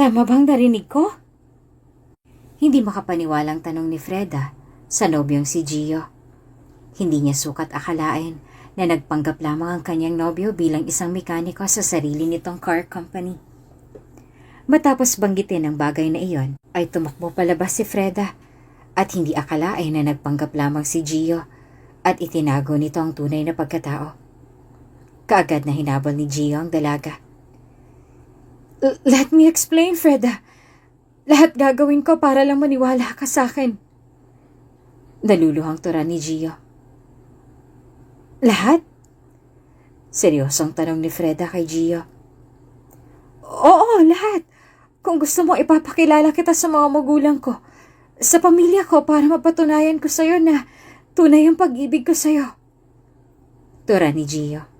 Tama bang narinig ko? Hindi makapaniwalang tanong ni Freda sa nobyong si Gio. Hindi niya sukat akalain na nagpanggap lamang ang kanyang nobyo bilang isang mekaniko sa sarili nitong car company. Matapos banggitin ang bagay na iyon, ay tumakbo palabas si Freda at hindi akalain na nagpanggap lamang si Gio at itinago nito ang tunay na pagkatao. Kaagad na hinabol ni Gio ang dalaga. Let me explain, Freda. Lahat gagawin ko para lang maniwala ka sa akin. Naluluhang tura ni Gio. Lahat? Seryosong tanong ni Freda kay Gio. Oo, lahat. Kung gusto mo, ipapakilala kita sa mga magulang ko, sa pamilya ko para mapatunayan ko sa'yo na tunay ang pag-ibig ko sa'yo. Tura ni Gio.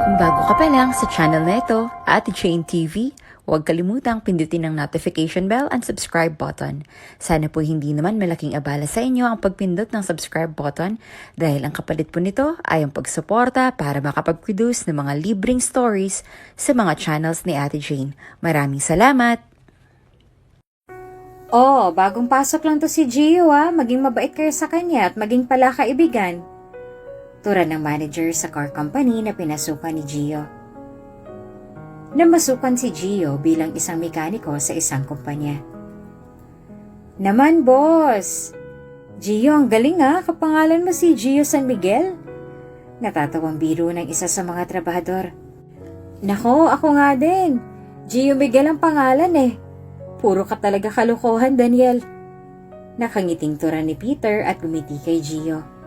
Kung bago ka pa lang sa channel na ito, Ate Jane TV, huwag kalimutang pindutin ang notification bell and subscribe button. Sana po hindi naman malaking abala sa inyo ang pagpindot ng subscribe button dahil ang kapalit po nito ay ang pagsuporta para makapag-produce ng mga libreng stories sa mga channels ni Ate Jane. Maraming salamat! Oh, bagong pasok lang to si Gio Maging mabait kayo sa kanya at maging pala kaibigan. Tura ng manager sa car company na pinasukan ni Gio. Namasukan si Gio bilang isang mekaniko sa isang kumpanya. Naman, boss! Gio, ang galing kapangalan mo si Gio San Miguel? Natatawang biro ng isa sa mga trabahador. Nako, ako nga din. Gio Miguel ang pangalan Puro ka talaga kalokohan, Daniel. Nakangiting tura ni Peter at gumiti kay Gio.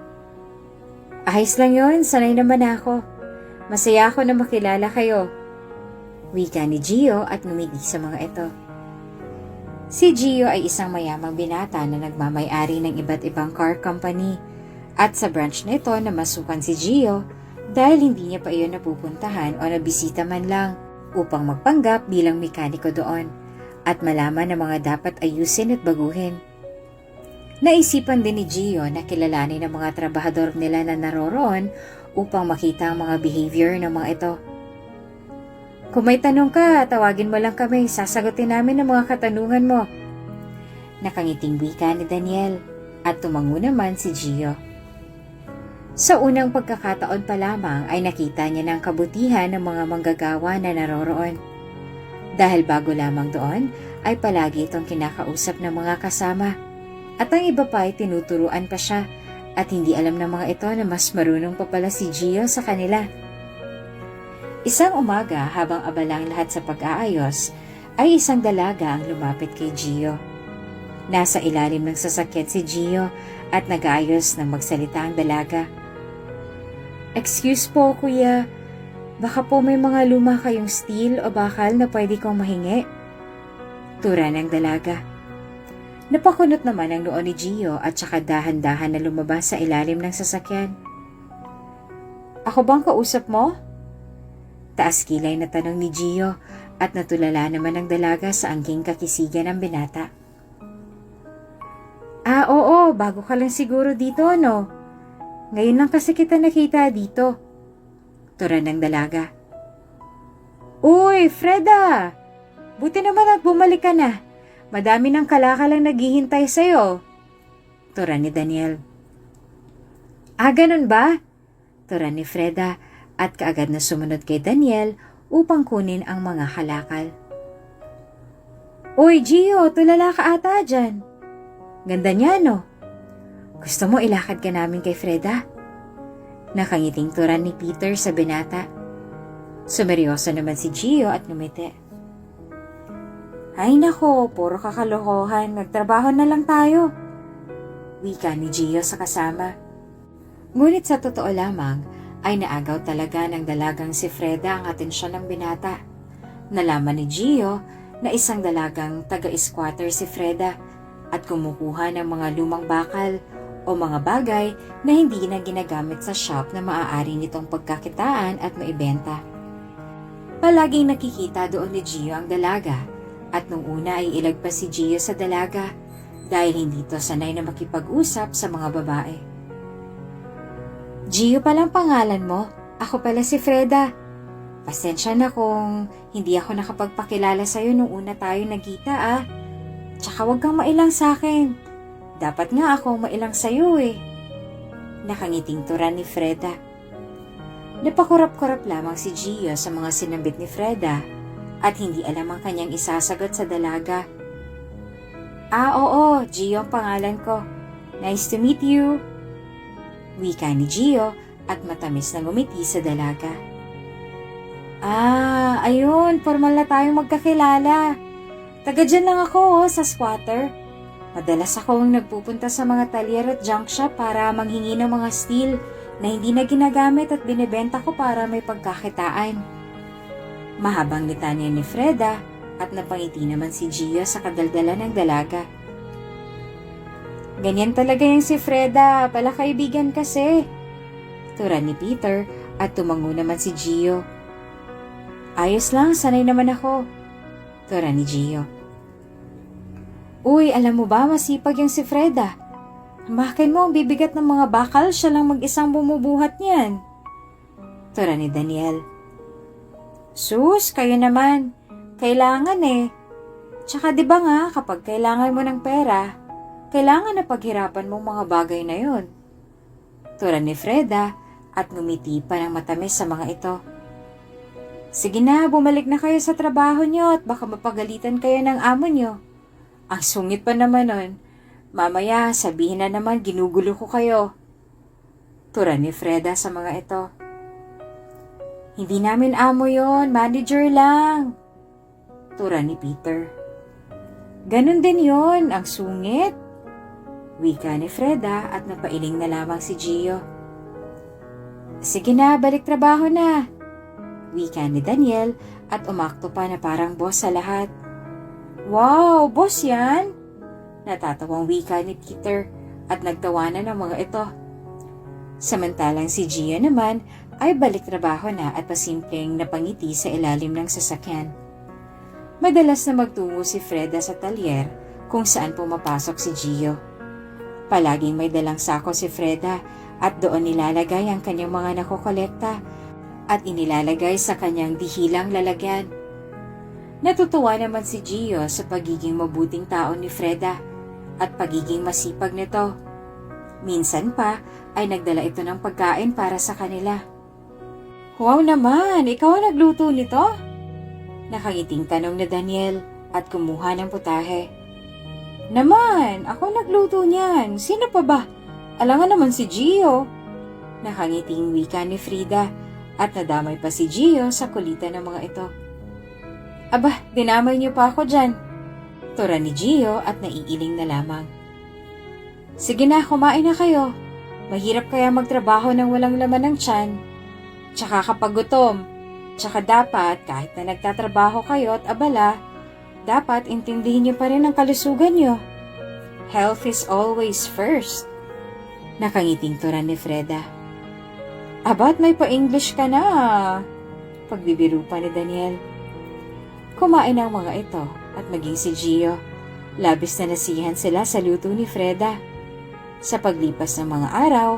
Ayos lang yon, sanay naman ako. Masaya ako na makilala kayo. Wika ni Gio at ngumiti sa mga ito. Si Gio ay isang mayamang binata na nagmamay-ari ng iba't ibang car company at sa branch na ito namasukan si Gio dahil hindi niya pa iyon napupuntahan o nabisita man lang upang magpanggap bilang mekaniko doon at malaman ang mga dapat ayusin at baguhin. Naisipan din ni Gio na kilalanin ang mga trabahador nila na naroroon upang makita ang mga behavior ng mga ito. Kung may tanong ka, tawagin mo lang kami, sasagutin namin ang mga katanungan mo. Nakangiting wika ni Daniel at tumango naman si Gio. Sa unang pagkakataon pa lamang ay nakita niya ng kabutihan ng mga manggagawa na naroroon. Dahil bago lamang doon ay palagi itong kinakausap ng mga kasama. At ang iba pa ay tinuturuan pa siya at hindi alam ng mga ito na mas marunong pa pala si Gio sa kanila. Isang umaga habang abalang lahat sa pag-aayos ay isang dalaga ang lumapit kay Gio. Nasa ilalim ng sasakyan si Gio at nag-aayos ng magsalita ang dalaga. Excuse po kuya, baka po may mga luma kayong steel o bakal na pwede kong mahingi? Tura ng dalaga. Napakunot naman ang noo ni Gio at saka dahan-dahan na lumabas sa ilalim ng sasakyan. Ako bang kausap mo? Taas kilay na tanong ni Gio at natulala naman ang dalaga sa angging kakisigan ng binata. Oo, bago ka lang siguro dito, no? Ngayon lang kasi kita nakita dito. Tura ng dalaga. Uy, Freda! Buti naman at bumalik ka na. Madami ng kalakalang naghihintay sa'yo. Tura ni Daniel. Ganun ba? Tura ni Freda at kaagad na sumunod kay Daniel upang kunin ang mga kalakal. Uy, Gio, tulala ka ata dyan. Ganda niya, no? Gusto mo ilakad ka namin kay Freda? Nakangiting tura ni Peter sa binata. Sumeryoso naman si Gio at ngumiti. Ay nako, puro kakalokohan. Nagtrabaho na lang tayo. Wika ni Gio sa kasama. Ngunit sa totoo lamang, ay naagaw talaga ng dalagang si Freda ang atensyon ng binata. Nalaman ni Gio na isang dalagang taga-squatter si Freda at kumukuha ng mga lumang bakal o mga bagay na hindi na ginagamit sa shop na maaari nitong pagkakitaan at maibenta. Palaging nakikita doon ni Gio ang dalaga. At nung una ay ilagpas si Gio sa dalaga dahil hindi to sanay na makipag-usap sa mga babae. Gio palang pangalan mo? ako pala si Freda. Pasensya na kung hindi ako nakapagpakilala sa'yo nung una tayo nagkita Tsaka huwag kang mailang sa'kin. Dapat nga ako mailang sa'yo Nakangiting turan ni Freda. Napakurap-kurap lamang si Gio sa mga sinambit ni Freda at hindi alam ang kanyang isasagot sa dalaga. Oo, Gio ang pangalan ko. Nice to meet you. Wika ni Gio at matamis na ngumiti sa dalaga. Ayun, formal na tayong magkakilala. Taga dyan lang ako sa squatter. Madalas akong nagpupunta sa mga talyer at junk shop para manghingi ng mga steel na hindi na ginagamit at binibenta ko para may pagkakitaan. Mahabang litanya ni Freda at napangiti naman si Gio sa kadaldala ng dalaga. Ganyan talaga yung si Freda, pala kaibigan kasi. Tura ni Peter at tumango naman si Gio. Ayos lang, sanay naman ako. Tura ni Gio. Uy, alam mo ba, masipag yung si Freda. Bakit mo ang bibigat ng mga bakal, siya lang mag-isang bumubuhat niyan. Tura ni Daniel. Sus, kayo naman. Kailangan Tsaka di ba nga, kapag kailangan mo ng pera, kailangan na paghirapan mong mga bagay na yon. Tura ni Freda at ngumiti pa ng matamis sa mga ito. Sige na, bumalik na kayo sa trabaho nyo at baka mapagalitan kayo ng amo nyo. Ang sungit pa naman nun. Mamaya, sabihin na naman ginugulo ko kayo. Tura ni Freda sa mga ito. Hindi namin amo yon, manager lang. Tura ni Peter. Ganon din yon, ang sungit. Wika ni Freda at napailing na lamang si Gio. Sige na, balik trabaho na. Wika ni Daniel at umakto pa na parang boss sa lahat. Wow, boss yan? Natatawang wika ni Peter at nagtawanan ng mga ito. Samantalang si Gio naman ay balik trabaho na at pasimpleng napangiti sa ilalim ng sasakyan. Madalas na magtungo si Freda sa talyer kung saan pumapasok si Gio. Palaging may dalang sako si Freda at doon nilalagay ang kanyang mga nakokolekta at inilalagay sa kanyang dihilang lalagyan. Natutuwa naman si Gio sa pagiging mabuting tao ni Freda at pagiging masipag nito. Minsan pa ay nagdala ito ng pagkain para sa kanila. Wow naman, ikaw ang nagluto nito? Nakangiting tanong ni Daniel at kumuha ng putahe. Naman, ako nagluto niyan. Sino pa ba? Alangan naman si Gio. Nakangiting wika ni Frida at nadamay pa si Gio sa kulitan ng mga ito. Aba, dinamay niyo pa ako dyan. Tura ni Gio at naiiling na lamang. Sige na, kumain na kayo. Mahirap kaya magtrabaho ng walang laman ng tiyan. Tsaka kapag gutom, tsaka dapat kahit na nagtatrabaho kayo at abala, dapat intindihin niyo pa rin ang kalusugan niyo. Health is always first. Nakangiting turan ni Freda. Abat may pa-English ka na. Pagbibiro pa ni Daniel. Kumain ang mga ito at maging si Gio. Labis na nasihan sila sa luto ni Freda. Sa paglipas ng mga araw,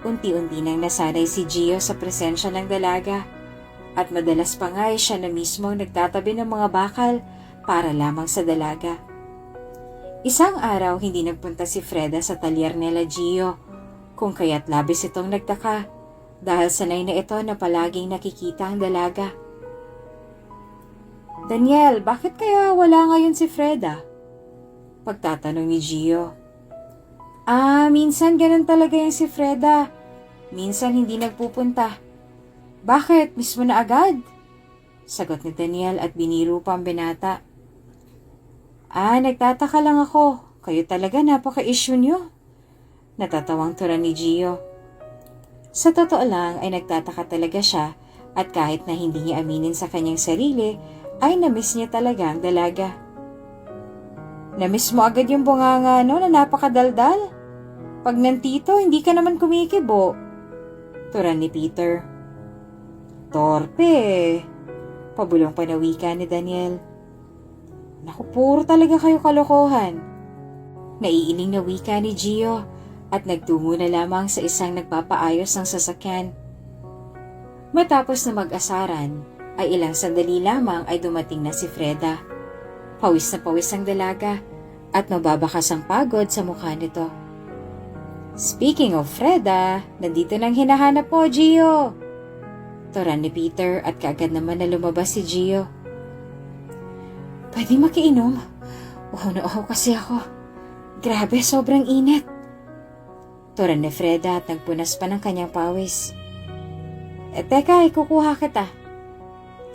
unti-unti nang nasanay si Gio sa presensya ng dalaga. At madalas pa nga siya na mismo nagtatabi ng mga bakal para lamang sa dalaga. Isang araw hindi nagpunta si Freda sa talyer nila Gio, kung kaya't labis itong nagtaka dahil sanay na ito na palaging nakikita ang dalaga. Daniel, bakit kaya wala ngayon si Freda? Pagtatanong ni Gio. Minsan ganun talaga yung si Freda. Minsan hindi nagpupunta. Bakit? Mismo na agad? Sagot ni Daniel at biniro pa ang binata. Nagtataka lang ako. Kayo talaga napaka-issue nyo. Natatawang tura ni Gio. Sa totoo lang ay nagtataka talaga siya at kahit na hindi niya aminin sa kanyang sarili, ay namiss niya talaga ang dalaga. Namiss mo agad yung bunganga na napakadaldal. Pag nandito, hindi ka naman kumikibo. Tura ni Peter. Torpe. Pabulong panawika ni Daniel. Naku, puro talaga kayo kalokohan. Naiiling na wika ni Gio at nagtungo na lamang sa isang nagpapaayos ng sasakyan. Matapos na mag-asaran, ay ilang sandali lamang ay dumating na si Freda. Pawis na pawis ang dalaga at mababakas ang pagod sa mukha nito. Speaking of Freda, nandito nang hinahanap mo, Gio. Turan ni Peter at kaagad naman na lumabas si Gio. Pwede makiinom? Uhaw kasi ako. Grabe, sobrang init. Turan ni Freda at nagpunas pa ng kanyang pawis. Teka, ikukuha kita.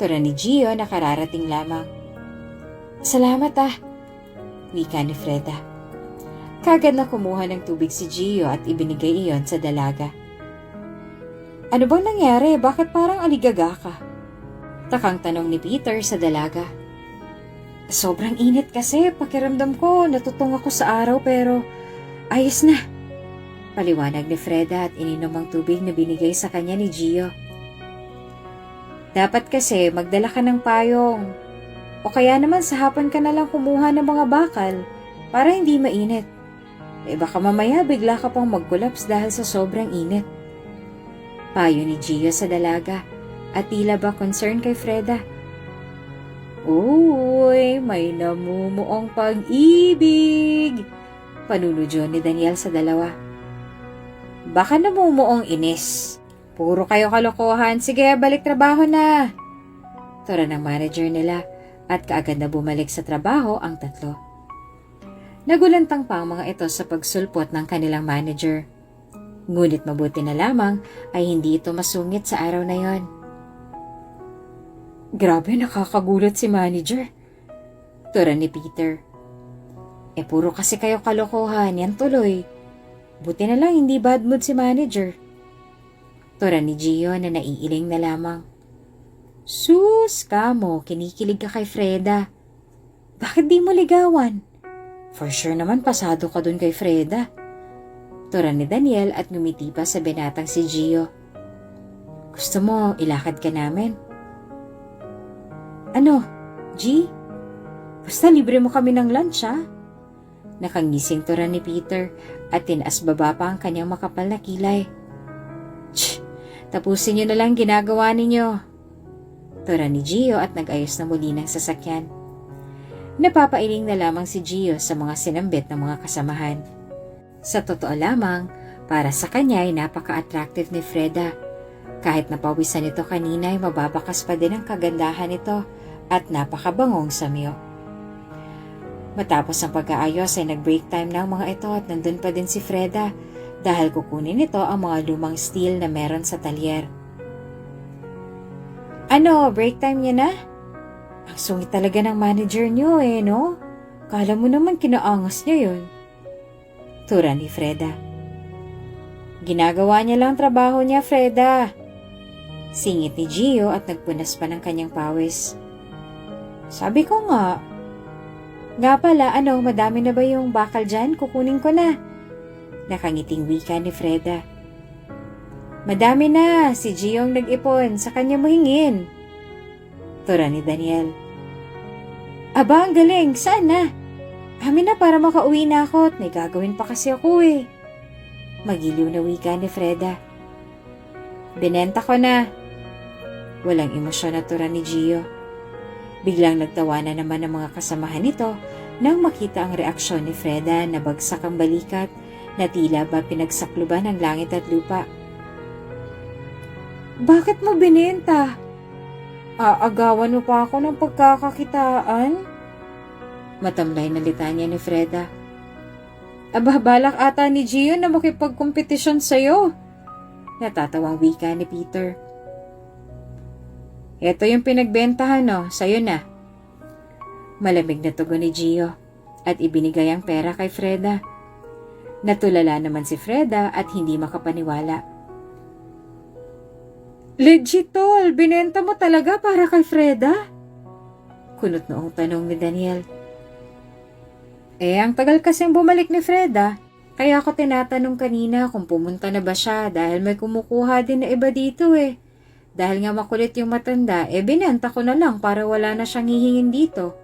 Turan ni Gio na kararating lamang. Salamat wika ni Freda. Kagad na kumuha ng tubig si Gio at ibinigay iyon sa dalaga. Ano bang nangyari? Bakit parang aligaga ka? Takang tanong ni Peter sa dalaga. Sobrang init kasi, pakiramdam ko, natutong ako sa araw pero ayos na. Paliwanag ni Freda at ininom ang tubig na binigay sa kanya ni Gio. Dapat kasi magdala ka ng payong. O kaya naman sa hapon ka na lang kumuha ng mga bakal para hindi mainit. Baka mamaya bigla ka pang mag-collapse dahil sa sobrang init. Payo ni Gio sa dalaga at tila ba concern kay Freda. Uy, may namumuong pag-ibig! Panunudyo ni Daniel sa dalawa. Baka namumuong inis. Puro kayo kalokohan. Sige, balik trabaho na. Tura ng manager nila at kaagad na bumalik sa trabaho ang tatlo. Nagulantang pa ang mga ito sa pagsulpot ng kanilang manager. Ngunit mabuti na lamang ay hindi ito masungit sa araw na yon. Grabe, nakakagulat si manager. Tura ni Peter. Puro kasi kayo kalokohan, yan tuloy. Buti na lang hindi bad mood si manager. Tura ni Gio na naiiling na lamang. Sus, kamo, kinikilig ka kay Freda. Bakit di mo ligawan? For sure naman pasado ka dun kay Freda. Tura ni Daniel at ngumiti pa sa binatang si Gio. Gusto mo, ilakad ka namin? Ano, G? Basta libre mo kami ng lunch, ha? Nakangising tura ni Peter at tinaas baba pa ang kanyang makapal na kilay. Tapusin niyo na lang ginagawa ninyo. Tura ni Gio at nag-ayos na muli ng sasakyan. Napapailing na lamang si Gio sa mga sinambit ng mga kasamahan. Sa totoo lamang, para sa kanya ay napaka-attractive ni Freda. Kahit napawisan ito kanina ay mababakas pa din ang kagandahan nito at napakabangong samyo. Matapos ang pag-aayos ay nag-break time na ang mga ito at nandun pa din si Freda dahil kukunin nito ang mga lumang steel na meron sa talyer. Ano, break time niya na? Ang sungit talaga ng manager niyo no? Kala mo naman kinaangas niya yun. Tura ni Freda. Ginagawa niya lang trabaho niya, Freda. Singit ni Gio at nagpunas pa ng kanyang pawis. Sabi ko nga. Nga pala, madami na ba yung bakal dyan? Kukunin ko na. Nakangiting wika ni Freda. Madami na, si Gio ang nag-ipon, sa kanya mo hingin. Tura ni Daniel. Aba, ang galing, saan na? Amin na para makauwi na ako at may gagawin pa kasi ako Magiliw na wika ni Freda. Binenta ko na. Walang emosyon na tura ni Gio. Biglang nagtawa na naman ang mga kasamahan nito nang makita ang reaksyon ni Freda na bagsak ang balikat na tila ba pinagsakluban ng langit at lupa. Bakit mo binenta? Aagawan mo pa ako ng pagkakakitaan? Matamlay na litanya ni Freda. Aba, balak ata ni Gio na makipagkompetisyon sa'yo. Natatawang wika ni Peter. Ito yung pinagbentahan sa'yo na. Malamig na tugon ni Gio at ibinigay ang pera kay Freda. Natulala naman si Freda at hindi makapaniwala. Legit tol, binenta mo talaga para kay Freda? Kunot noong tanong ni Daniel. Ang tagal kasing bumalik ni Freda, kaya ako tinatanong kanina kung pumunta na ba siya dahil may kumukuha din na iba dito Dahil nga makulit yung matanda, binenta ko na lang para wala na siyang hihingin dito.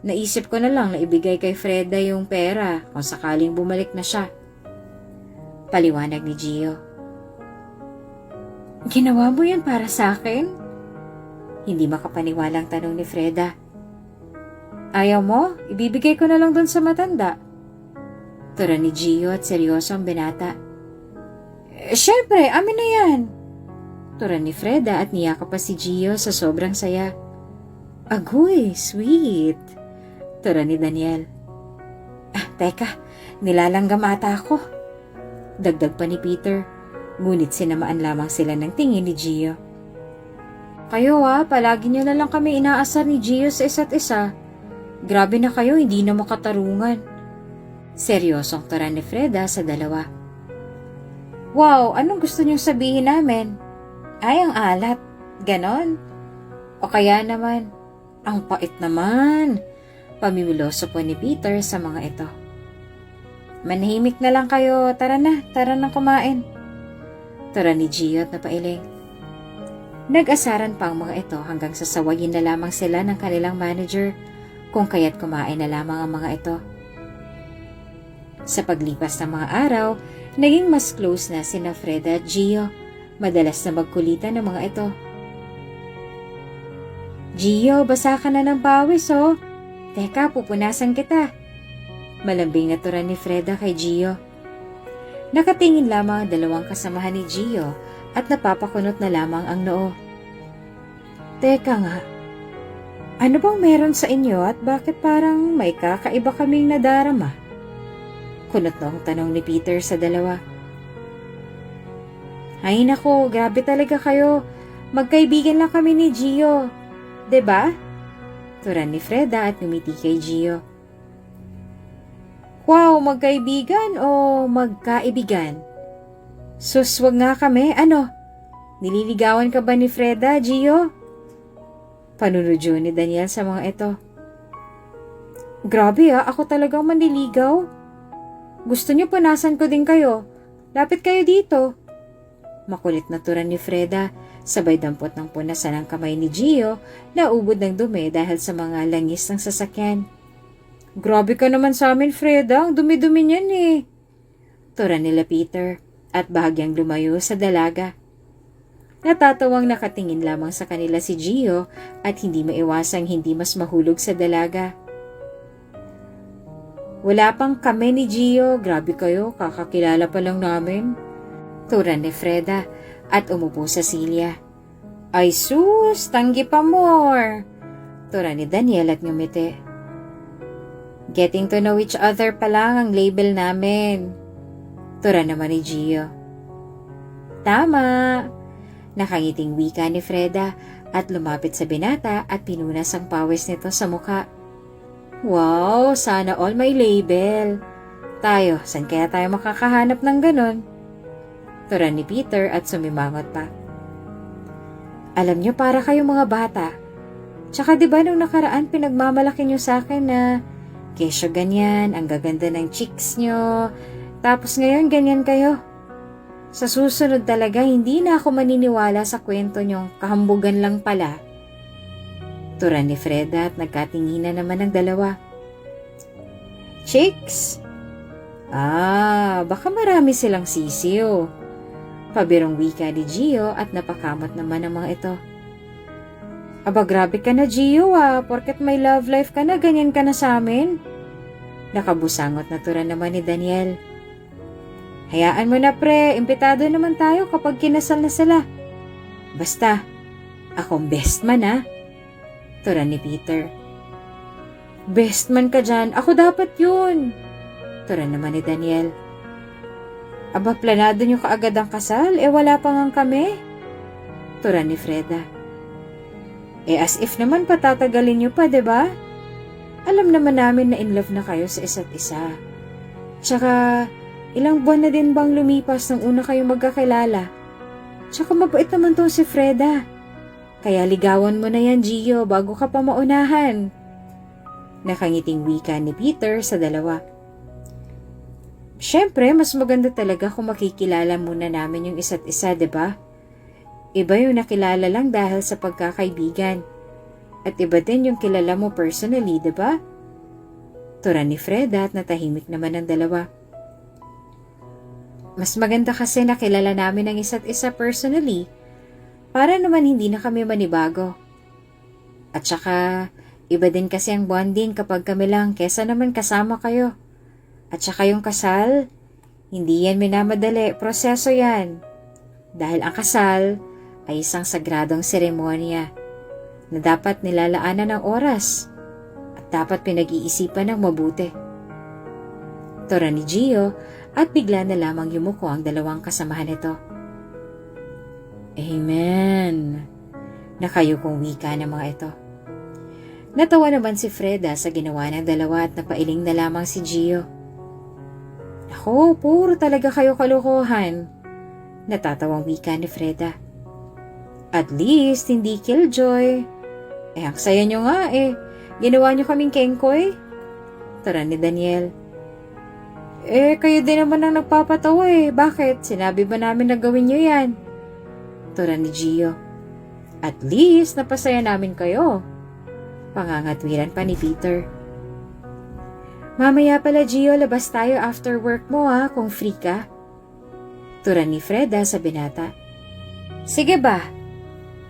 Naisip ko na lang na ibigay kay Freda yung pera kung sakaling bumalik na siya. Paliwanag ni Gio. Ginawa mo yan para sa akin? Hindi makapaniwalang tanong ni Freda. Ayaw mo? Ibibigay ko na lang dun sa matanda. Tura ni Gio at seryoso ang binata. Syempre, amin na yan. Tura ni Freda at niyakap pa si Gio sa sobrang saya. Agoy, sweet. Tura ni Daniel. Teka, nilalanggam ata ako. Dagdag pa ni Peter, ngunit sinamaan lamang sila ng tingin ni Gio. Kayo palagi niyo na lang kami inaasar ni Gio sa isa't isa. Grabe na kayo, hindi na makatarungan. Seryosong tura ni Freda sa dalawa. Wow, anong gusto niyong sabihin namin? Ay, ang alat. Ganon? O kaya naman, ang pait naman. Pamimiloso po ni Peter sa mga ito. Manahimik na lang kayo, tara nang kumain. Tura ni Gio at napailing. Nag-asaran pa ang mga ito hanggang sasawayin na lamang sila ng kanilang manager kung kaya't kumain na lamang ang mga ito. Sa paglipas ng mga araw, naging mas close na sina Freda at Gio. Madalas na magkulitan ng mga ito. Gio, basa ka na ng pawis Teka, pupunasan kita. Malambing na tura ni Freda kay Gio. Nakatingin lamang ang dalawang kasamahan ni Gio at napapakunot na lamang ang noo. Teka nga, ano bang meron sa inyo at bakit parang may kakaiba kaming nadarama? Kunot na ang tanong ni Peter sa dalawa. Ay nako, grabe talaga kayo. Magkaibigan lang kami ni Gio. 'Di ba? Tura ni Freda at ngumiti kay Gio. Wow, magkaibigan o magkaibigan? Sus, wag nga kami. Ano? Nililigawan ka ba ni Freda, Gio? Panunodyo ni Daniel sa mga ito. Grabe ako talagang manliligaw. Gusto niyo punasan ko din kayo. Lapit kayo dito. Makulit na tura ni Freda, sabay dampot ng punasan ang kamay ni Gio na ubod ng dumi dahil sa mga langis ng sasakyan. Grabe ka naman sa amin, Freda. Ang dumi-dumi niyan Tura nila Peter at bahagyang lumayo sa dalaga. Natatawang nakatingin lamang sa kanila si Gio at hindi maiwasang hindi mas mahulog sa dalaga. Wala pang kami ni Gio. Grabe kayo, kakakilala pa lang namin. Tura ni Freda at umupo sa silya. Ay sus, tanggi pa more. Tura ni Daniel at ngumiti. Getting to know each other pa lang ang label namin. Tura naman ni Gio. Tama. Nakangiting wika ni Freda at lumapit sa binata at pinunas ang pawis nito sa mukha. Wow, sana all may label. Tayo, saan kaya tayo makakahanap ng ganon? Tura ni Peter at sumimangot pa. Alam niyo, para kayong mga bata. Tsaka diba nung nakaraan pinagmamalaki niyo sa akin na kesyo ganyan, ang gaganda ng cheeks nyo. Tapos ngayon ganyan kayo. Sa susunod talaga, hindi na ako maniniwala sa kwento nyong kahambugan lang pala. Tura ni Freda at nagkatinginan naman ang dalawa. Chicks? Baka marami silang sisiyo. Pabirong wika ni Gio at napakamot naman ang mga ito. Aba, grabe ka na, Gio porket may love life ka na, ganyan ka na sa amin. Nakabusangot na tura naman ni Daniel. Hayaan mo na pre, impitado naman tayo kapag kinasal na sila. Basta, akong best man Tura ni Peter. Best man ka dyan, ako dapat yun. Tura naman ni Daniel. Aba, planado nyo kaagad ang kasal, wala pa ngang kami. Tura ni Freda. As if naman patatagalin nyo pa, diba? Alam naman namin na in love na kayo sa isa't isa. Tsaka, ilang buwan na din bang lumipas nang una kayong magkakilala? Tsaka mabait naman tong si Freda. Kaya ligawan mo na yan, Gio, bago ka pa maunahan. Nakangiting wika ni Peter sa dalawa. Siyempre, mas maganda talaga kung makikilala muna namin yung isa't isa, diba? Iba yung nakilala lang dahil sa pagkakaibigan. At iba din yung kilala mo personally, diba? Tura ni Freda at natahimik naman ang dalawa. Mas maganda kasi nakilala namin ang isa't isa personally Para naman hindi na kami manibago. At saka, iba din kasi ang bonding kapag kami lang kesa naman kasama kayo. At saka yung kasal, hindi yan minamadali, proseso yan. Dahil ang kasal ay isang sagradong seremonya na dapat nilalaanan ng oras at dapat pinag-iisipan ng mabuti. Tora ni Gio at bigla na lamang yumuko ang dalawang kasamahan nito. Amen. Nakayukong wika ng mga ito. Natawa naman si Freda sa ginawa ng dalawa at napailing na lamang si Gio. Ako, puro talaga kayo kalokohan. Natatawang wika ni Freda. At least, hindi killjoy. Ang saya nyo nga Ginawa nyo kaming kengkoy. Tara ni Daniel. Kayo din naman ang nagpapatawa Bakit? Sinabi ba namin na gawin nyo yan? Tara ni Gio. At least, napasaya namin kayo. Pangangatwiran pa ni Peter. Mamaya pala Gio, labas tayo after work mo kung free ka. Tura ni Freda sa binata. Sige ba?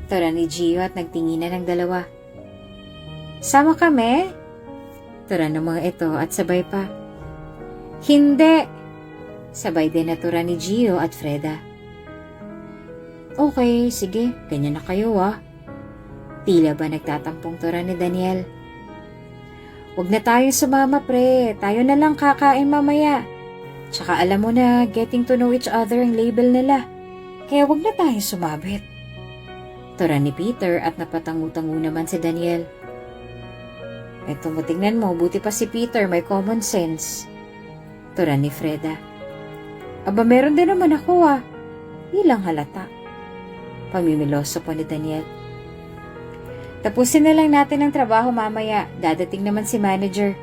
Tura ni Gio at nagtinginan ng dalawa. Sama kami? Tura ng mga ito at sabay pa. Hindi! Sabay din na tura ni Gio at Freda. Okay, sige, ganyan na kayo Tila ba nagtatampong tura ni Daniel? Huwag na tayong sumama pre, tayo na lang kakain mamaya. Tsaka alam mo na, getting to know each other ang label nila. Kaya huwag na tayong sumabit. Tura ni Peter at napatangu-tangu naman si Daniel. Eto mo tingnan mo, buti pa si Peter may common sense. Tura ni Freda. Aba meron din naman ako Ilang halata. Pamimiloso po ni Daniel. Tapusin na lang natin ang trabaho mamaya. Dadating naman si manager.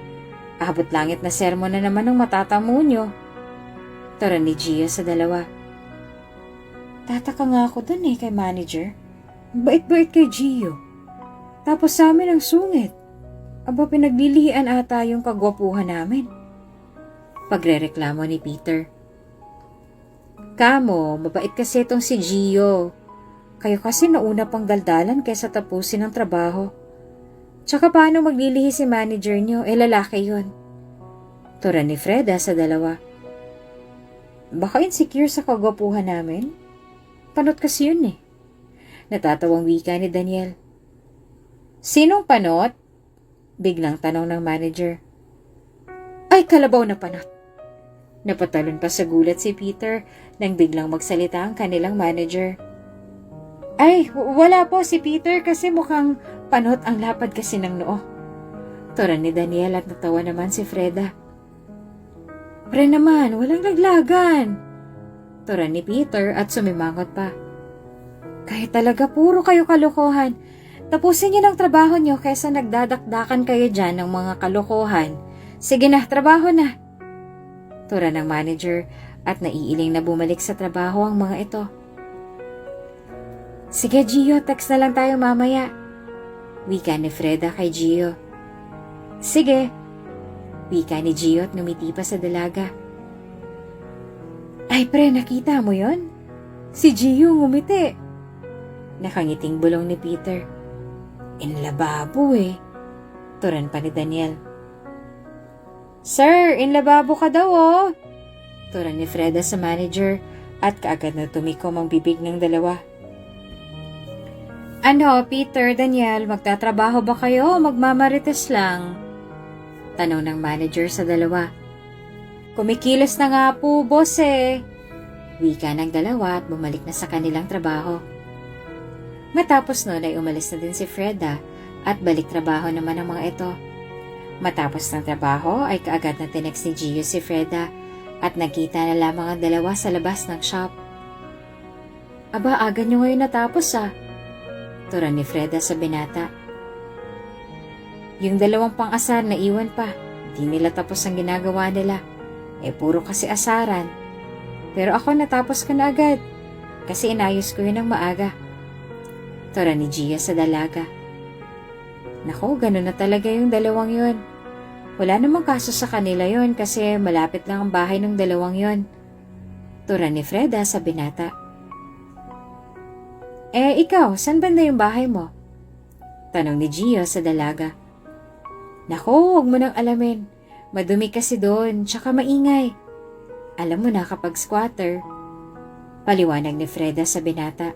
Abot langit na sermon na naman ang matatamo nyo. Tura ni Gio sa dalawa. Tataka nga ako dun kay manager. Bait-bait kay Gio. Tapos sa amin ang sungit. Aba pinaglilihian ata yung kagwapuhan namin. Pagrereklamo ni Peter. Kamo, mabait kasi itong si Gio. Kayo kasi nauna pang daldalan kaysa tapusin ang trabaho. Tsaka paano maglilihi si manager nyo? Lalaki yun. Tura ni Freda sa dalawa. Baka insecure sa kagwapuhan namin? Panot kasi yun Natatawang wika ni Daniel. Sinong panot? Biglang tanong ng manager. Ay, kalabaw na panot. Napatalon pa sa gulat si Peter nang biglang magsalita ang kanilang manager. Ay, wala po si Peter kasi mukhang panot ang lapad kasi ng noo. Tura ni Daniel at natawa naman si Freda. Pre naman, walang laglagan. Tura ni Peter at sumimangot pa. Kaya talaga puro kayo kalokohan. Tapusin niyo ng trabaho niyo kaysa nagdadakdakan kayo dyan ng mga kalokohan. Sige na, trabaho na. Tura ng manager at naiiling na bumalik sa trabaho ang mga ito. Sige Gio, text na lang tayo mamaya. Wika ni Freda kay Gio. Sige. Wika ni Gio at ngumiti pa sa dalaga. Ay pre, nakita mo yon? Si Gio ngumiti. Nakangiting bulong ni Peter. Inlababo Turan pa ni Daniel. Sir, inlababo ka daw Turan ni Freda sa manager at kaagad na tumikom ang bibig ng dalawa. Ano, Peter, Daniel, magtatrabaho ba kayo o magmamarites lang? Tanong ng manager sa dalawa. Kumikilos na nga po, boss Wika ng dalawa at bumalik na sa kanilang trabaho. Matapos noon ay umalis na din si Freda at balik trabaho naman ang mga ito. Matapos ng trabaho ay kaagad na tinext ni Gio si Freda at nagkita na lamang ang dalawa sa labas ng shop. Aba, aga nyo ngayon natapos Tura ni Freda sa binata. Yung dalawang pang-asar na iwan pa, di nila tapos ang ginagawa nila. Puro kasi asaran. Pero ako natapos ko na agad, kasi inayos ko yun ng maaga. Tura ni Gia sa dalaga. Naku, ganun na talaga yung dalawang yun. Wala namang kaso sa kanila yun kasi malapit lang ang bahay ng dalawang yun. Tura ni Freda sa binata. Ikaw, saan banda yung bahay mo? Tanong ni Gio sa dalaga. Nako, huwag mo nang alamin. Madumi kasi doon, tsaka maingay. Alam mo na kapag squatter. Paliwanag ni Freda sa binata.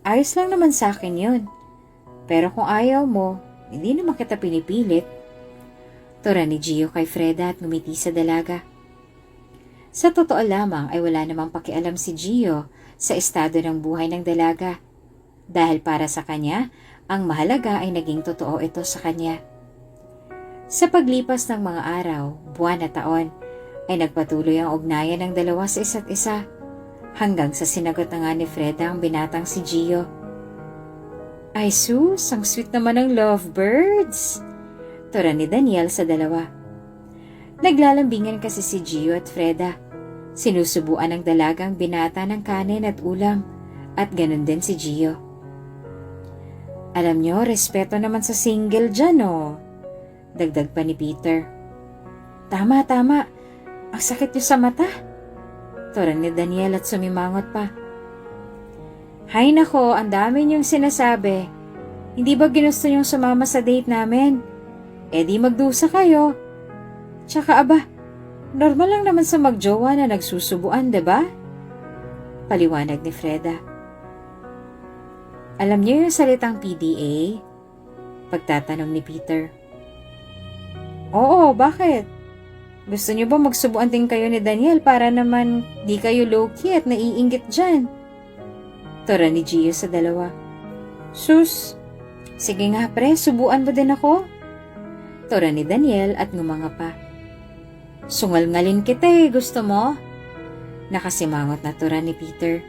Ayos lang naman sa akin yun. Pero kung ayaw mo, hindi naman kita pinipilit. Tura ni Gio kay Freda at ngumiti sa dalaga. Sa totoo lamang ay wala namang pakialam si Gio sa estado ng buhay ng dalaga. Dahil para sa kanya, ang mahalaga ay naging totoo ito sa kanya. Sa paglipas ng mga araw, buwan at taon, ay nagpatuloy ang ugnayan ng dalawa sa isa't isa, hanggang sa sinagot na nga ni Freda ang binatang si Gio. Ay sus, ang sweet naman ng lovebirds! Tura ni Daniel sa dalawa. Naglalambingan kasi si Gio at Freda. Sinusubuan ng dalagang binata ng kanin at ulam, at ganun din si Gio. Alam nyo, respeto naman sa single dyan, oh. Dagdag pa ni Peter. Tama. Ang sakit nyo sa mata. Tura ni Daniel at sumimangot pa. Hay nako, ang dami niyong sinasabi. Hindi ba ginusto niyong sumama sa date namin? Di magdusa kayo. Tsaka aba, normal lang naman sa magjowa na nagsusubuan, diba? Paliwanag ni Freda. Alam niyo yung salitang PDA? Pagtatanong ni Peter. Oo, bakit? Gusto niyo ba magsubuan din kayo ni Daniel para naman di kayo low-key at naiinggit dyan? Tura ni Gio sa dalawa. Sus, sige nga pre, subuan mo din ako? Tura ni Daniel at ngumanga pa. Sungal-ngalin kita gusto mo? Nakasimangot na tura ni Peter.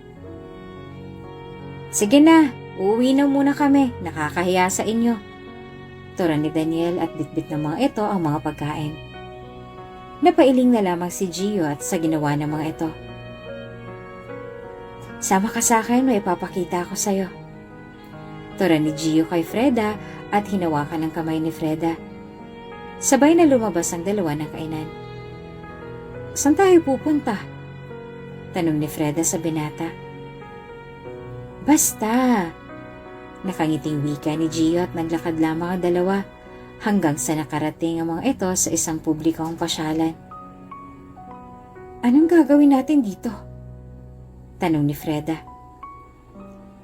Sige na, uuwi na muna kami, nakakahiya sa inyo. Tura ni Daniel at bitbit ng mga ito ang mga pagkain. Napailing na lamang si Gio at sa ginawa ng mga ito. Sama ka sa akin, may ipapakita ako sa'yo. Tura ni Gio kay Freda at hinawakan ng kamay ni Freda. Sabay na lumabas ang dalawa ng kainan. Saan tayo pupunta? Tanong ni Freda sa binata. Basta. Nakangiting wika ni Gio at naglakad lamang ang dalawa hanggang sa nakarating ang mga ito sa isang publikong pasyalan. Anong gagawin natin dito? Tanong ni Freda.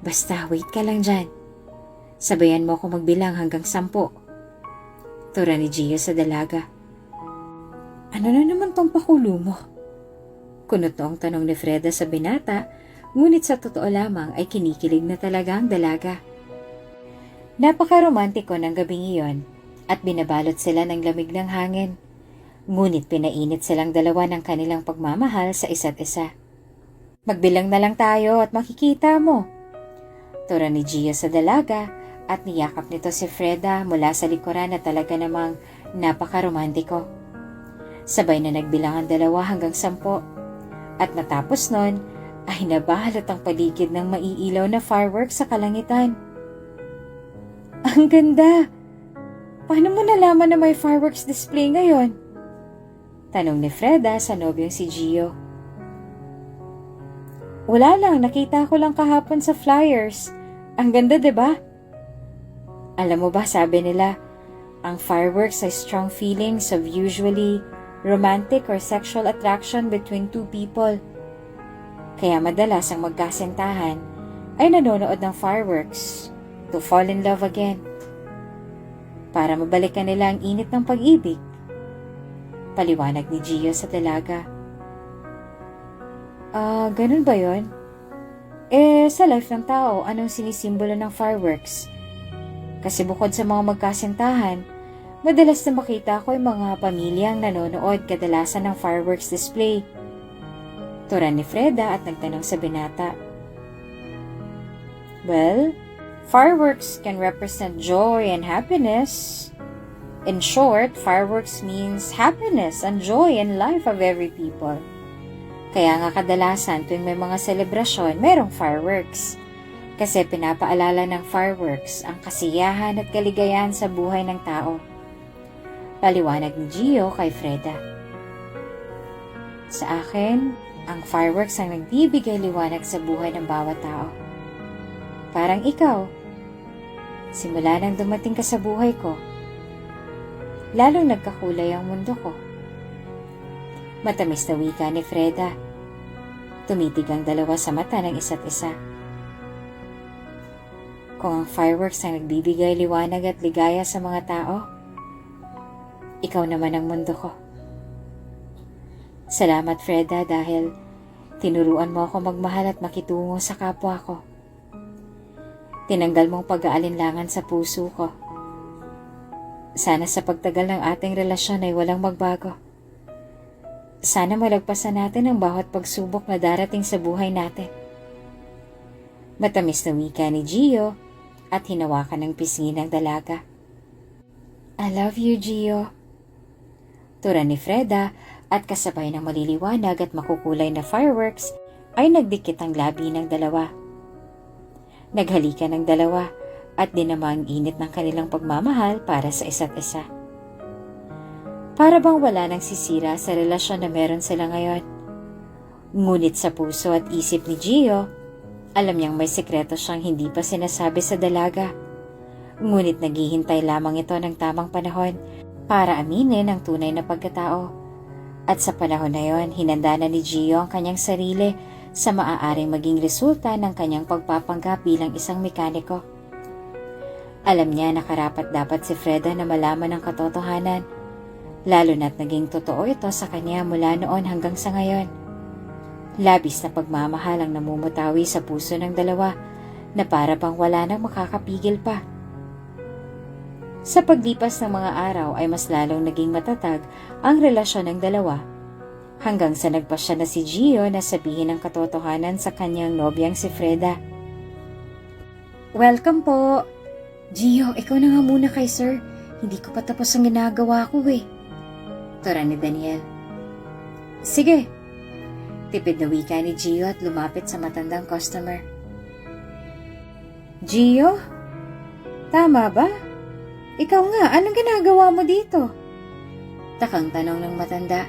Basta, wait ka lang dyan. Sabayan mo ako magbilang hanggang 10. Tura ni Gio sa dalaga. Ano na naman tong pakulo mo? Kunot ang tanong ni Freda sa binata, ngunit sa totoo lamang ay kinikilig na talaga ang dalaga. Napaka-romantiko ng gabing iyon at binabalot sila ng lamig ng hangin. Ngunit pinainit silang dalawa ng kanilang pagmamahal sa isa't isa. Magbilang na lang tayo at makikita mo. Tura ni Gio sa dalaga at niyakap nito si Freda mula sa likuran na talaga namang napaka-romantiko. Sabay na nagbilang ang dalawa hanggang 10 at natapos nun ay nabahalot ang paligid ng maiilaw na fireworks sa kalangitan. Ang ganda! Paano mo nalaman na may fireworks display ngayon? Tanong ni Freda sa nobyong si Gio. Wala lang, nakita ko lang kahapon sa flyers. Ang ganda, 'di ba? Alam mo ba, sabi nila, ang fireworks ay strong feelings of usually romantic or sexual attraction between two people. Kaya madalas ang magkasintahan ay nanonood ng fireworks to fall in love again. Para mabalikan nila ang init ng pag-ibig. Paliwanag ni Gio sa dalaga. Ganun ba yun? Sa life ng tao, anong sinisimbolo ng fireworks? Kasi bukod sa mga magkasintahan, madalas na makita ko yung mga pamilyang nanonood kadalasan ng fireworks display. Tura ni Freda at nagtanong sa binata. Well, fireworks can represent joy and happiness. In short, fireworks means happiness and joy in life of every people. Kaya nga kadalasan tuwing may mga selebrasyon, mayroong fireworks. Kasi pinapaalala ng fireworks ang kasiyahan at kaligayahan sa buhay ng tao. Paliwanag ni Gio kay Freda. Sa akin, ang fireworks ang nagbibigay liwanag sa buhay ng bawat tao. parang ikaw. Simula nang dumating ka sa buhay ko, lalong nagkakulay ang mundo ko. Matamis na wika ni Freda. Tumitig ang dalawa sa mata ng isa't isa. Kung ang fireworks ang nagbibigay liwanag at ligaya sa mga tao, ikaw naman ang mundo ko. Salamat, Freda, dahil tinuruan mo ako magmahal at makitungo sa kapwa ko. Tinanggal mong pag-aalinlangan sa puso ko. Sana sa pagtagal ng ating relasyon ay walang magbago. Sana malagpasan natin ang bawat pagsubok na darating sa buhay natin. Matamis na wika ni Gio at hinawakan ng pisngi ng dalaga. I love you, Gio. Tura ni Freda at kasabay ng maliliwanag at makukulay na fireworks ay nagdikit ang labi ng dalawa. Naghalikan ng dalawa at dinama ang init ng kanilang pagmamahal para sa isa't isa. Para bang wala nang sisira sa relasyon na meron sila ngayon. Ngunit sa puso at isip ni Gio, alam niyang may sekreto siyang hindi pa sinasabi sa dalaga. Ngunit naghihintay lamang ito ng tamang panahon para aminin ang tunay na pagkatao. At sa panahon na yon, hinanda na ni Gio ang kanyang sarili sa maaaring maging resulta ng kanyang pagpapanggap bilang isang mekaniko. Alam niya na karapat dapat si Freda na malaman ang katotohanan, lalo na't naging totoo ito sa kanya mula noon hanggang sa ngayon. Labis na pagmamahal ang namumutawi sa puso ng dalawa na para bang wala nang makakapigil pa. Sa paglipas ng mga araw ay mas lalong naging matatag ang relasyon ng dalawa. Hanggang sa nagpasya na si Gio na sabihin ang katotohanan sa kanyang nobyang si Freda. Welcome po. Gio, ikaw na nga muna kay sir. Hindi ko pa tapos ang ginagawa ko eh. Tura ni Daniel. Sige. Tipid na wika ni Gio at lumapit sa matandang customer. Gio? Tama ba? Ikaw nga, anong ginagawa mo dito? Takang tanong ng matanda.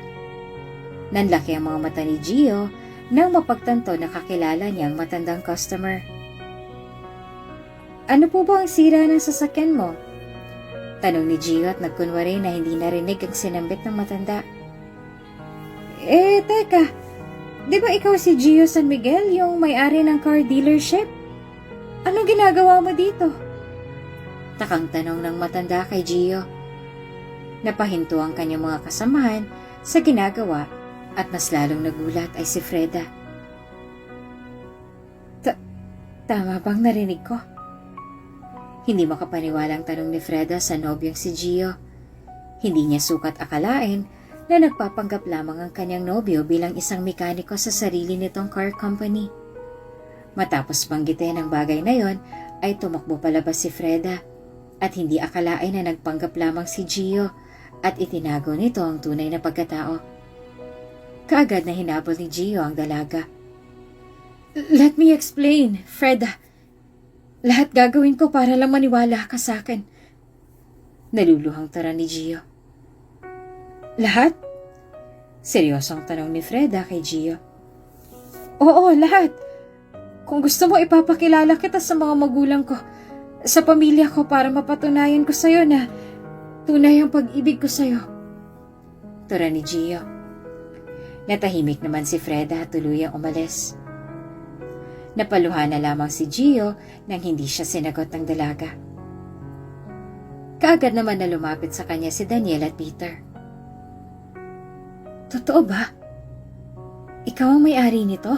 Nanlaki ang mga mata ni Gio nang mapagtanto na kakilala niya ang matandang customer. Ano po ba ang sira ng sasakyan mo? Tanong ni Gio at nagkunwari na hindi narinig ang sinambit ng matanda. Teka, di ba ikaw si Gio San Miguel, yung may-ari ng car dealership? Anong ginagawa mo dito? Takang tanong ng matanda kay Gio. Napahinto ang kanyang mga kasamahan sa ginagawa at mas lalong nagulat ay si Freda. Tama bang narinig ko? Hindi makapaniwalang tanong ni Freda sa nobyong si Gio. Hindi niya sukat akalain na nagpapanggap lamang ang kanyang nobyo bilang isang mekaniko sa sarili nitong car company. Matapos banggitin ang bagay na yon, ay tumakbo palabas si Freda at hindi akalain na nagpanggap lamang si Gio at itinago nito ang tunay na pagkatao. Kaagad na hinabol ni Gio ang dalaga. Let me explain, Freda. Lahat gagawin ko para lang maniwala ka sa akin. Naluluhang tara ni Gio. Lahat? Seryosong tanong ni Freda kay Gio. Oo, lahat. Kung gusto mo, ipapakilala kita sa mga magulang ko, sa pamilya ko para mapatunayan ko sa'yo na tunay ang pag-ibig ko sa'yo. Tara ni Gio. Natahimik naman si Freda at tuluyang umalis. Napaluha na lamang si Gio nang hindi siya sinagot ng dalaga. Kaagad naman na lumapit sa kanya si Daniel at Peter. Totoo ba? Ikaw ang may-ari nito?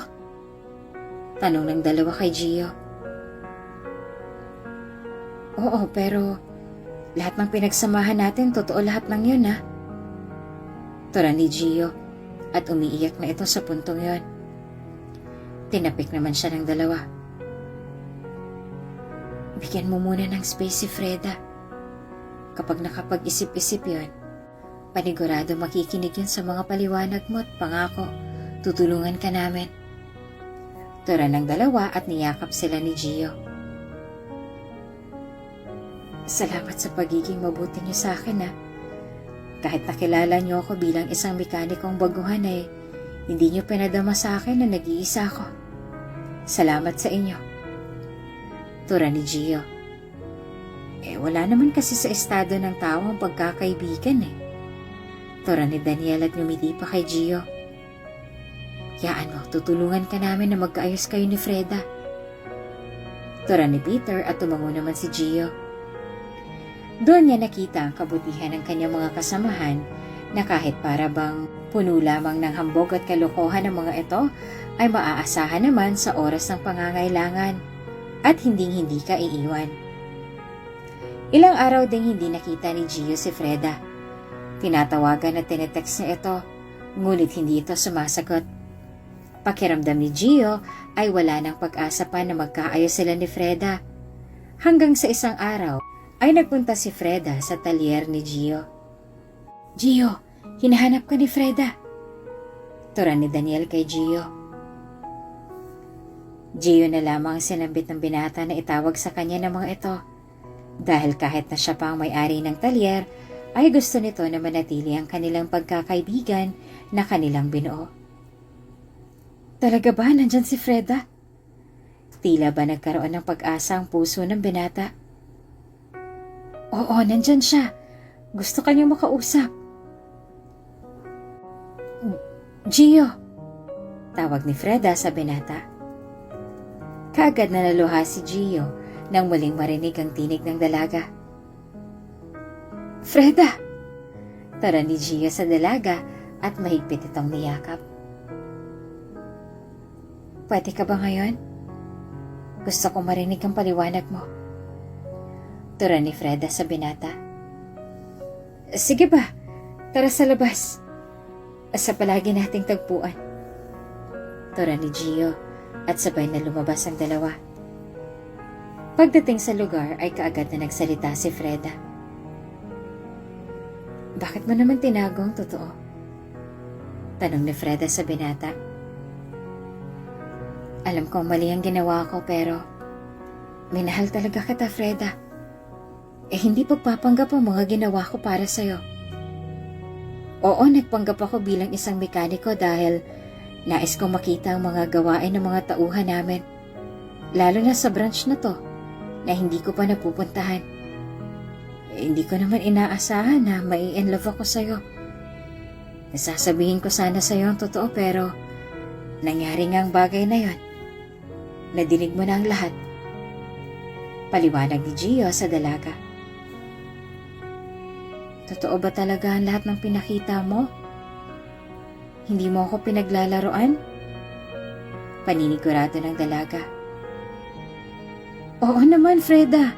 Tanong ng dalawa kay Gio. Oo, pero lahat ng pinagsamahan natin, totoo lahat ng yun, ha? Tura ni Gio at umiiyak na ito sa puntong yon. Tinapik naman siya ng dalawa. Bigyan mo muna ng space si Freda. Kapag nakapag-isip-isip yon, panigurado makikinig yun sa mga paliwanag mo at pangako, tutulungan ka namin. Tura ng dalawa at niyakap sila ni Gio. Salamat sa pagiging mabuti niyo sa akin, ha. Kahit nakilala niyo ako bilang isang mekanikong baguhan ay hindi niyo pinadama sa akin na nag-iisa ako. Salamat sa inyo. tura ni Gio. Wala naman kasi sa estado ng tao ang pagkakaibigan tura ni Daniel at ngumiti pa kay Gio. Yaan mo, tutulungan ka namin na magkaayos kayo ni Freda. Tura ni Peter at tumango naman si Gio. Doon niya nakita ang kabutihan ng kanyang mga kasamahan na kahit para bang puno lamang ng hambog at kalokohan ng mga ito ay maaasahan naman sa oras ng pangangailangan at hinding-hindi ka iiwan. Ilang araw ding hindi nakita ni Gio si Freda. Tinatawagan at tinetext niya ito, ngunit hindi ito sumasagot. Pakiramdam ni Gio ay wala ng pag-asa pa na magkaayos sila ni Freda. Hanggang sa isang araw ay nagpunta si Freda sa talyer ni Gio. Gio, hinahanap ka ni Freda. Tura ni Daniel kay Gio. Gio na lamang sinambit ng binata na itawag sa kanya ng mga ito. Dahil kahit na siya pa ang may-ari ng talyer, ay gusto nito na manatili ang kanilang pagkakaibigan na kanilang binuo. Talaga ba nandyan si Freda? Tila ba nagkaroon ng pag-asa ang puso ng binata? Oo, nandyan siya. Gusto kanyang makausap. Gio, tawag ni Freda sa binata. Kaagad na naluha si Gio nang muling marinig ang tinig ng dalaga. Freda! Tara ni Gio sa dalaga at mahigpit itong niyakap. Pwede ka ba ngayon? Gusto kong marinig ang paliwanag mo. Tura ni Freda sa binata. Sige ba, tara sa labas. Sa palagi nating tagpuan. Tura ni Gio at sabay na lumabas ang dalawa. Pagdating sa lugar ay kaagad na nagsalita si Freda. Bakit mo naman tinago ang totoo? Tanong ni Freda sa binata. Alam kong mali ang ginawa ko pero minahal talaga kita, Freda. Hindi pagpapanggap ang mga ginawa ko para sa'yo. Oo, nagpanggap ako bilang isang mekaniko dahil nais kong makita ang mga gawain ng mga tauhan namin. Lalo na sa branch na to na hindi ko pa napupuntahan. Hindi ko naman inaasahan na mai-inlove ako sa'yo. Nasasabihin ko sana sa'yo ang totoo pero nangyari nga ang bagay na yon. Nadinig mo na ang lahat. Paliwanag ni Gio sa dalaga. Totoo ba talaga ang lahat ng pinakita mo? Hindi mo ako pinaglalaroan? Paninigurado ng dalaga. Oo naman, Freda.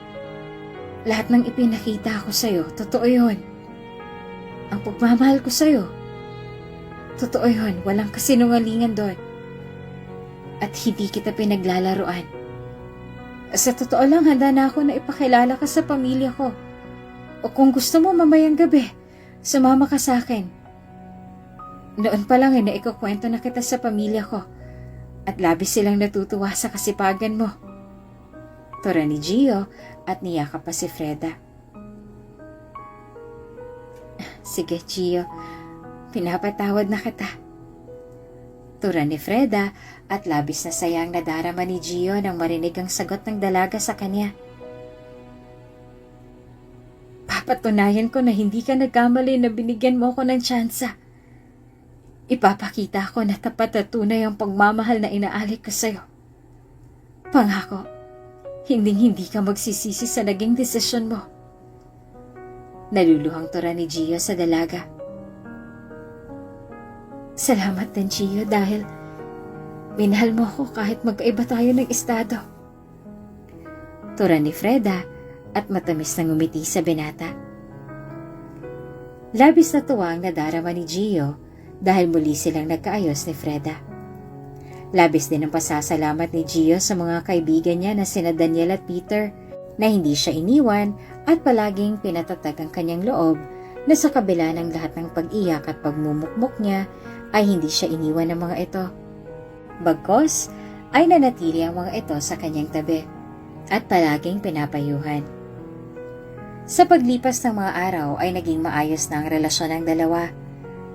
Lahat ng ipinakita ko sa'yo, totoo yun. Ang pagmamahal ko sa'yo, totoo yun. Walang kasinungalingan doon. At hindi kita pinaglalaroan. Sa totoo lang, handa na ako na ipakilala ka sa pamilya ko. O kung gusto mo mamayang gabi, sumama ka sa akin. Noon pa lang na ikukwento na kita sa pamilya ko at labis silang natutuwa sa kasipagan mo. Tura ni Gio at niyakap pa si Freda. Sige, Gio, pinapatawad na kita. Tura ni Freda at labis na sayang nadarama ni Gio nang marinig ang sagot ng dalaga sa kanya. Papatunayan ko na hindi ka nagkamali na binigyan mo ko ng tsansa. Ipapakita ko na tapat at tunay ang pagmamahal na inaalik ko sa'yo. Pangako, hindi ka magsisisi sa naging desisyon mo. Naluluhang tura ni Gio sa dalaga. Salamat din, Gio, dahil minahal mo ako kahit magkaiba tayo ng estado. Tura ni Freda at matamis na ngumiti sa binata. Labis na tuwang nadarama ni Gio dahil muli silang nagkaayos ni Freda. Labis din ang pasasalamat ni Gio sa mga kaibigan niya na sina Daniel at Peter na hindi siya iniwan at palaging pinatatag ang kanyang loob na sa kabila ng lahat ng pag-iyak at pagmumukmok niya ay hindi siya iniwan ng mga ito. Bagkos ay nanatili ang mga ito sa kanyang tabi at palaging pinapayuhan. Sa paglipas ng mga araw ay naging maayos na ang relasyon ng dalawa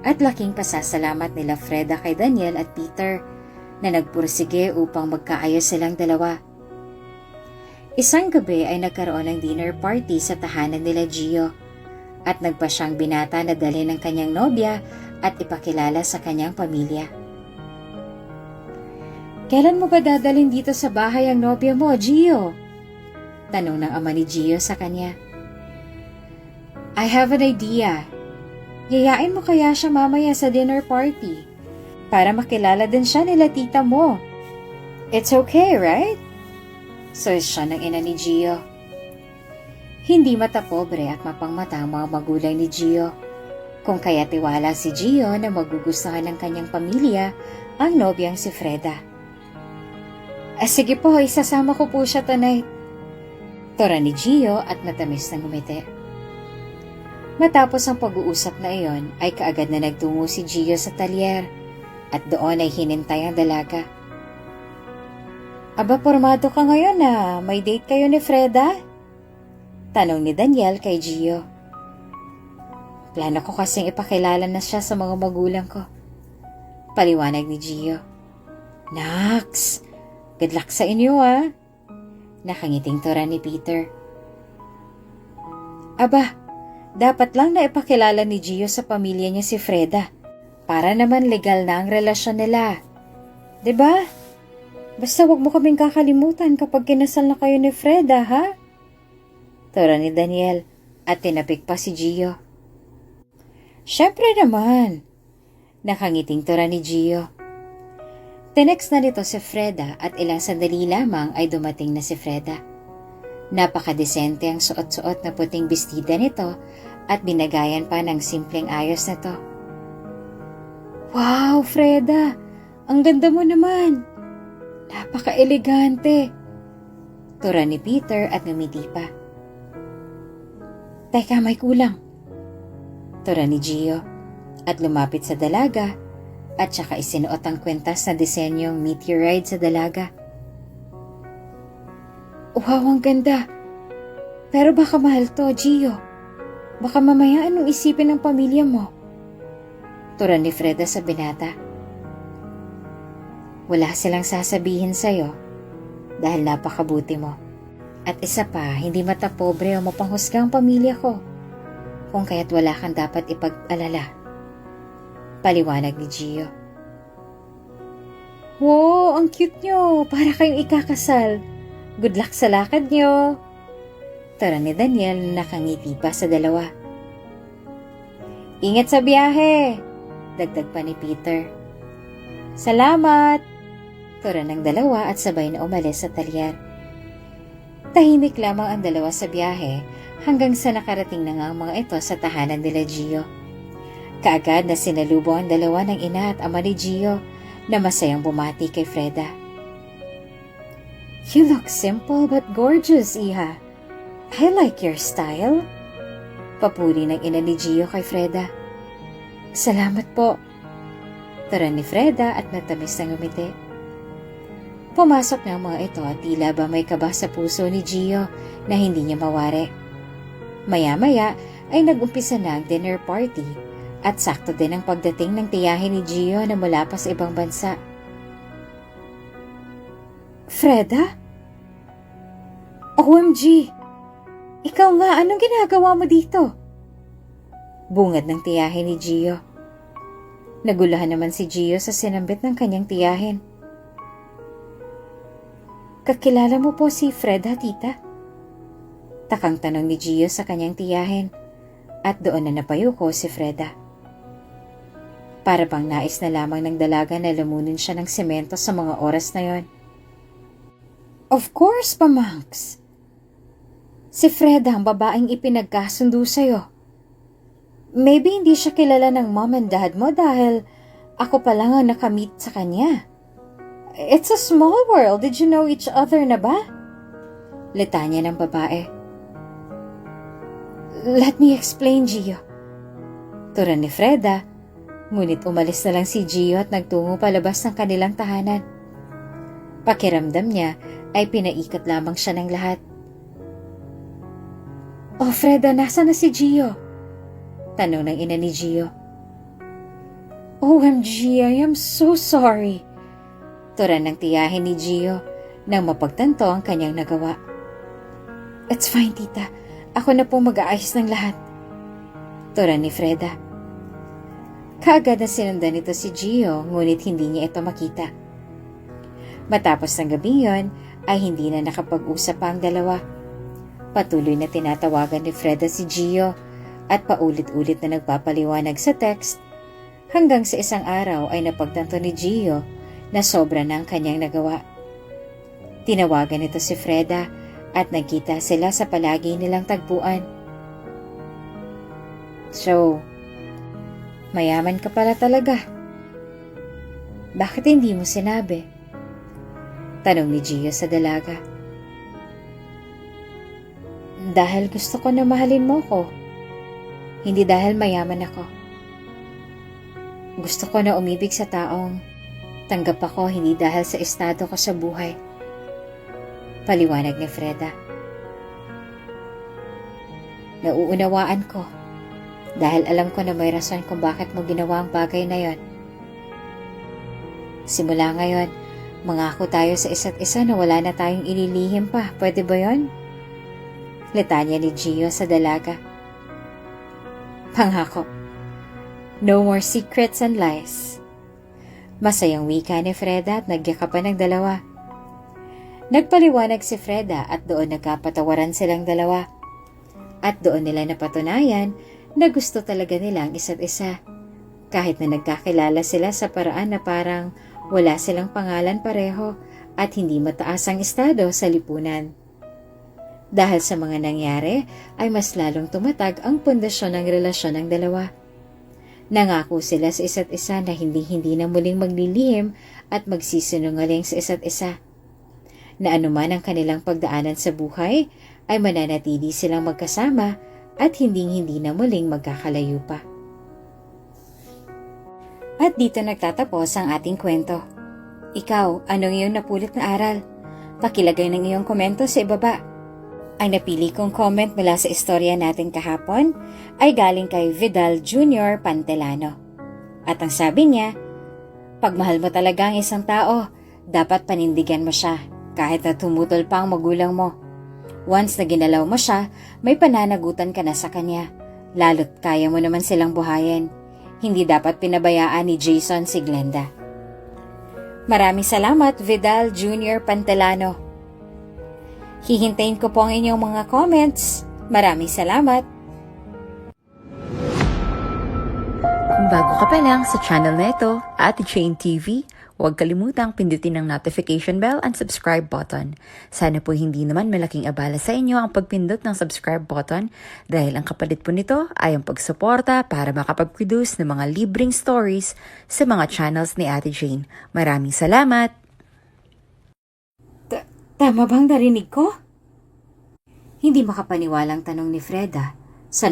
at laking pasasalamat nila Freda kay Daniel at Peter na nagpursige upang magkaayos silang dalawa. Isang gabi ay nagkaroon ng dinner party sa tahanan nila Gio at nagpa siyang binata na dalhin ng kanyang nobya at ipakilala sa kanyang pamilya. Kailan mo ba dadalhin dito sa bahay ang nobya mo, Gio? Tanong ng ama ni Gio sa kanya. I have an idea. Yayain mo kaya siya mamaya sa dinner party para makilala din siya nila tita mo. It's okay, right? So siya ng ina ni Gio. Hindi matapobre at mapangmata ang mga magulang ni Gio. Kung kaya tiwala si Gio na magugustuhan ng kanyang pamilya ang nobyang si Freda. Sige po, isasama ko po siya tonight. Tora ni Gio at matamis na ngumiti. Matapos ang pag-uusap na iyon ay kaagad na nagtungo si Gio sa talyer at doon ay hinintay ang dalaga. Aba, pormado ka ngayon na may date kayo ni Freda? Tanong ni Daniel kay Gio. Plano ko kasing ipakilala na siya sa mga magulang ko. Paliwanag ni Gio. Naks, good luck sa inyo ah. Nakangiting tura ni Peter. Aba, dapat lang na ipakilala ni Gio sa pamilya niya si Freda para naman legal na ang relasyon nila. 'Di ba? Basta wag mo kaming kakalimutan kapag kinasal na kayo ni Freda, ha? Tura ni Daniel at tinapik pa si Gio. Syempre naman. Nakangiting tura ni Gio. Tinext na nito si Freda at ilang sandali lamang ay dumating na si Freda. Napakadesente ang suot-suot na puting bestida nito at binagayan pa ng simpleng ayos na to. Wow, Freda! Ang ganda mo naman! Napaka-elegante! Tura ni Peter at ngumiti pa. Teka, may kulang. Tura ni Gio at lumapit sa dalaga at saka isinuot ang kwentas na disenyong meteorite sa dalaga. Wow, ang ganda! Pero baka mahal to, Gio. Baka mamaya anong isipin ng pamilya mo? Tura ni Freda sa binata. Wala silang sasabihin sa'yo dahil napakabuti mo. At isa pa, hindi matapobre o mapanghusga ang pamilya ko. Kung kaya't wala kang dapat ipag-alala. Paliwanag ni Gio. Wow, ang cute nyo. Para kayong ikakasal. Good luck sa lakad nyo. Tura ni Daniel na nakangiti pa sa dalawa. Ingat sa biyahe. Dagdag pa ni Peter. Salamat. Tura ng dalawa at sabay na umalis sa talyer. Tahimik lamang ang dalawa sa biyahe hanggang sa nakarating na nga ang mga ito sa tahanan nila Gio. Kaagad na sinalubong ang dalawa ng ina at ama ni Gio na masayang bumati kay Freda. You look simple but gorgeous, Iha. I like your style. Papuri ng ina ni Gio kay Freda. Salamat po. Tura ni Freda at natamis na ngumiti. Pumasok na ang mga ito at tila ba may kaba sa puso ni Gio na hindi niya mawari. Maya-maya ay nag-umpisa na ang dinner party at sakto din ang pagdating ng tiyahin ni Gio na mula pa sa ibang bansa. Freda? OMG! Ikaw nga, anong ginagawa mo dito? Bungad ng tiyahin ni Gio. Nagulahan naman si Gio sa sinambit ng kanyang tiyahin. Kakilala mo po si Freda, tita? Takang tanong ni Gio sa kanyang tiyahin at doon na napayuko si Freda. Para bang nais na lamang ng dalaga na lamunin siya ng semento sa mga oras na yon. Of course, Pamangs. Si Freda ang babaeng ipinagkasundo sa'yo. Maybe hindi siya kilala ng mom and dad mo dahil ako pa lang ang nakamit sa kanya. It's a small world. Did you know each other na ba? Litanya ng babae. Let me explain, Gio. Tura ni Freda, ngunit umalis na lang si Gio at nagtungo palabas ng kanilang tahanan. Pakiramdam niya ay pinaikot lamang siya ng lahat. Oh, Freda, nasa na si Gio? Tanong ng ina ni Gio. OMG, I am so sorry. Tura ng tiyahin ni Gio nang mapagtanto ang kanyang nagawa. It's fine, tita. Ako na po mag-aayos ng lahat. Tura ni Freda. Kaagad na sinundan nito si Gio, ngunit hindi niya ito makita. Matapos ng gabing yon, ay hindi na nakapag-usap pa ang dalawa. Patuloy na tinatawagan ni Freda si Gio at paulit-ulit na nagpapaliwanag sa text hanggang sa isang araw ay napagtanto ni Gio na sobra na ang kanyang nagawa. Tinawagan nito si Freda at nagkita sila sa palagi nilang tagpuan. So, mayaman ka pala talaga. Bakit hindi mo sinabi? Tanong ni Gio sa dalaga. Dahil gusto ko na mahalin mo ko. Hindi dahil mayaman ako. Gusto ko na umibig sa taong tanggap ako hindi dahil sa estado ko sa buhay. Paliwanag ni Freda. Nauunawaan ko dahil alam ko na may rason kung bakit mo ginawa ang bagay na yon. Simula ngayon, mangako tayo sa isa't isa na wala na tayong ililihim pa. Pwede ba yon? Litanya ni Gio sa dalaga. Pangako. No more secrets and lies. Masayang wika ni Freda at nagyakapan ng dalawa. Nagpaliwanag si Freda at doon nagkapatawaran silang dalawa. At doon nila napatunayan na gusto talaga nila ang isa't isa. Kahit na nagkakilala sila sa paraan na parang wala silang pangalan pareho at hindi mataas ang estado sa lipunan. Dahil sa mga nangyari ay mas lalong tumatag ang pundasyon ng relasyon ng dalawa. Nangako sila sa isa't isa na hindi na muling maglilihim at magsisinungaling sa isa't isa. Na anuman ang kanilang pagdaanan sa buhay ay mananatili silang magkasama at hindi na muling magkakalayo pa. At dito nagtatapos ang ating kwento. Ikaw, anong iyong napulit na aral? Pakilagay ng iyong komento sa ibaba. Ang napili kong comment mula sa istorya natin kahapon ay galing kay Vidal Jr. Pantelano. At ang sabi niya, pag mahal mo talaga ang isang tao, dapat panindigan mo siya kahit na tumutol pa ang magulang mo. Once na ginalaw mo siya, may pananagutan ka na sa kanya. Lalo't kaya mo naman silang buhayin. Hindi dapat pinabayaan ni Jason si Glenda. Maraming salamat, Vidal Jr. Pantelano. Hihintayin ko po ang inyong mga comments. Maraming salamat. Kung bago ka pa lang sa channel na ito, Ate Jane TV, huwag kalimutang pindutin ang notification bell and subscribe button. Sana po hindi naman malaking abala sa inyo ang pagpindot ng subscribe button dahil ang kapalit po nito ay ang pagsuporta para makapag-produce ng mga libreng stories sa mga channels ni Ate Jane. Maraming salamat! Tama bang narinig ko? Hindi makapaniwalang tanong ni Freda sa